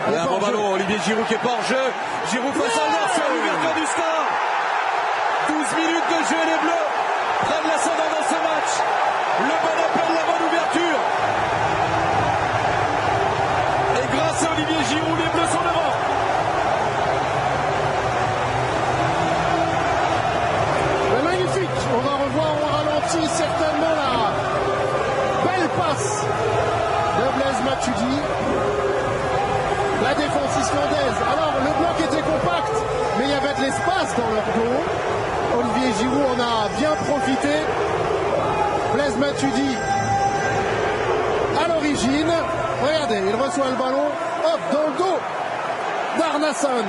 Un bon ballon, Olivier Giroud qui est pas hors jeu. Giroud face à Anderson, l'ouverture du score. 12 minutes de jeu, les Bleus prennent l'ascendant dans ce match. Le bon appel, la bonne ouverture. Et grâce à Olivier Giroud, les Bleus sont devant. Magnifique, on va revoir au ralenti certainement la belle passe de Blaise Matuidi. La défense islandaise, alors le bloc était compact, mais il y avait de l'espace dans leur dos. Olivier Giroud en a bien profité. Blaise Matuidi à l'origine. Regardez, il reçoit le ballon, hop, dans le dos d'Arnason.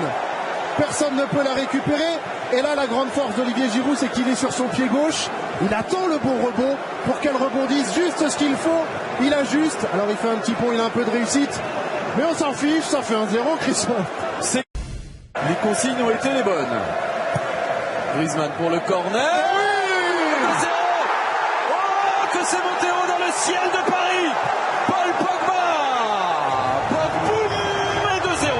Personne ne peut la récupérer. Et là, la grande force d'Olivier Giroud, c'est qu'il est sur son pied gauche. Il attend le bon rebond pour qu'elle rebondisse juste ce qu'il faut. Il ajuste. Alors il fait un petit pont, il a un peu de réussite. Mais on s'en fiche, ça fait 1-0, Christophe. Les consignes ont été les bonnes. Griezmann pour le corner. Oui 2-0. Oh, que c'est monté haut dans le ciel de Paris. Paul Pogba. Boum, et 2-0.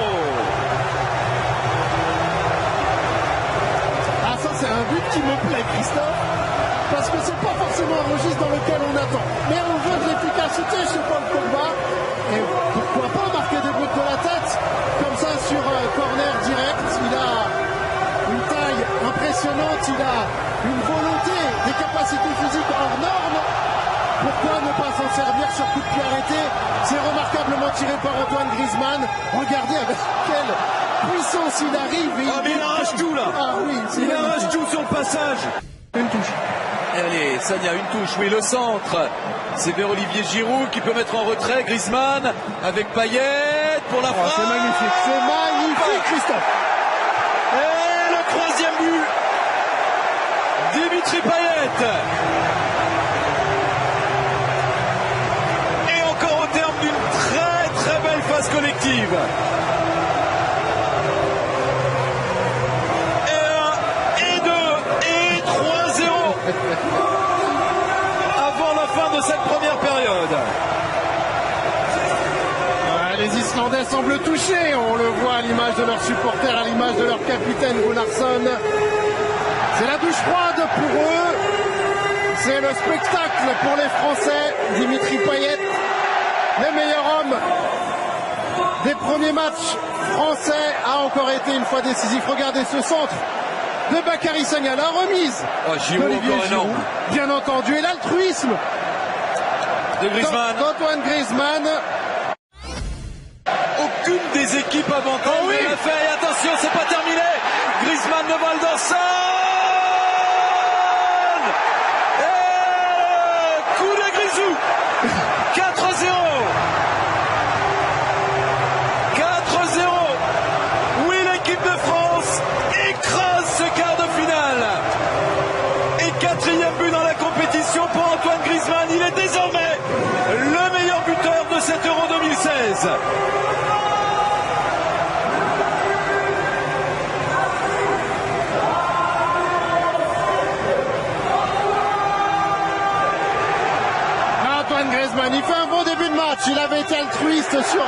Ah, ça, c'est un but qui me plaît, Christophe. Parce que c'est pas forcément un registre dans lequel on attend. Mais on veut de l'efficacité chez Paul Pogba. Et pourquoi pas marquer des buts de la tête comme ça sur corner direct. Il a une taille impressionnante, il a une volonté, des capacités physiques hors normes. Pourquoi ne pas s'en servir sur coup de pied arrêté? C'est remarquablement tiré par Antoine Griezmann. Regardez avec quelle puissance il arrive. Et mais il arrache tout là. Ah oui, il arrache tout sur le passage. Une touche. Allez, Sagna, une touche, oui, le centre. C'est vers Olivier Giroud qui peut mettre en retrait Griezmann avec Payet pour la frappe. C'est magnifique, Christophe. Et le troisième but, Dimitri Payet. Et encore au terme d'une très très belle phase collective. Et 1, et 2, et 3-0. Avant la fin de cette première période. Les Islandais semblent touchés, on le voit à l'image de leurs supporters, à l'image de leur capitaine Gunnarsson. C'est la douche froide pour eux, c'est le spectacle pour les Français. Dimitri Payet, le meilleur homme des premiers matchs français, a encore été une fois décisif. Regardez ce centre de Bakary Sagna, la remise d'Olivier Giroud, bien entendu, et l'altruisme de Griezmann. d'Antoine Griezmann. Aucune des équipes avantages l'a fait. Et attention, c'est pas terminé. Griezmann de Valderson. Et coup de Grisou. 4-0. 4-0. Oui, l'équipe de France écrase ce quart de finale. Et quatrième but dans la compétition pour Antoine Griezmann. Il est désormais le meilleur buteur de cet Euro 2016. Griezmann, il fait un bon début de match. Il avait été altruiste sur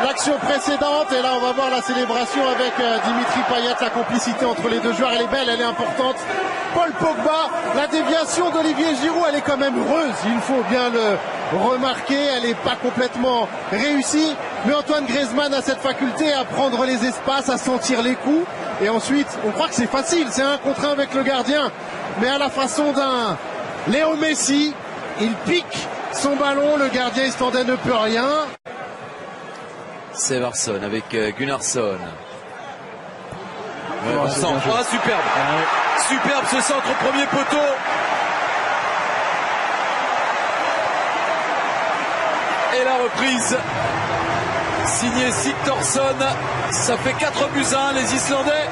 l'action précédente. Et là, on va voir la célébration avec Dimitri Payet. La complicité entre les deux joueurs, elle est belle, elle est importante. Paul Pogba, la déviation d'Olivier Giroud, elle est quand même heureuse. Il faut bien le remarquer. Elle n'est pas complètement réussie. Mais Antoine Griezmann a cette faculté à prendre les espaces, à sentir les coups. Et ensuite, on croit que c'est facile. C'est 1 contre 1 avec le gardien. Mais à la façon d'un Léo Messi, il pique son ballon, le gardien islandais ne peut rien. Seversson avec Gunnarsson. Bon centre. Ah, superbe. Superbe ce centre au premier poteau. Et la reprise signé Sigthorsson. Ça fait 4-1, les Islandais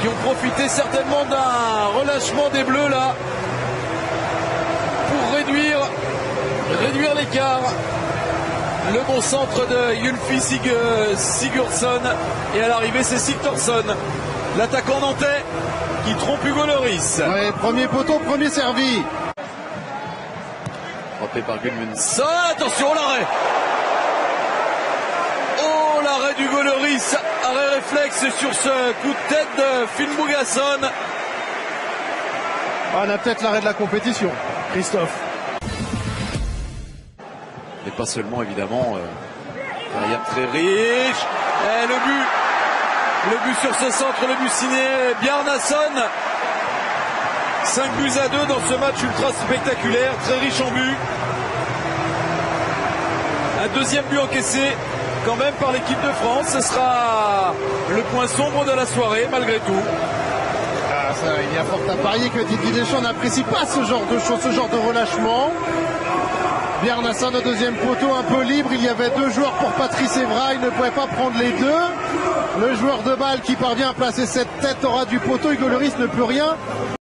qui ont profité certainement d'un relâchement des Bleus là pour réduire l'écart. Le bon centre de Ylfi Sigurdsson, et à l'arrivée c'est Sigthorsson, l'attaquant nantais qui trompe Hugo Lloris. Ouais, premier poteau, premier servi. Frappé par Gudmundsson, attention l'arrêt. l'arrêt du Gauloris, arrêt réflexe sur ce coup de tête de Phil Mugason. On a peut-être l'arrêt de la compétition, Christophe. Mais pas seulement, évidemment. Derrière, très riche. Et le but sur ce centre, le but signé Bjarnason. 5-2 dans ce match ultra spectaculaire, très riche en buts. Un deuxième but encaissé quand même par l'équipe de France. Ce sera le point sombre de la soirée, malgré tout. Il y a fort à parier que Didier Deschamps n'apprécie pas ce genre de choses, ce genre de relâchement. Bjarnason au deuxième poteau, un peu libre. Il y avait deux joueurs pour Patrice Evra. Il ne pouvait pas prendre les deux. Le joueur de balle qui parvient à placer cette tête au ras du poteau. Hugo Lloris ne peut rien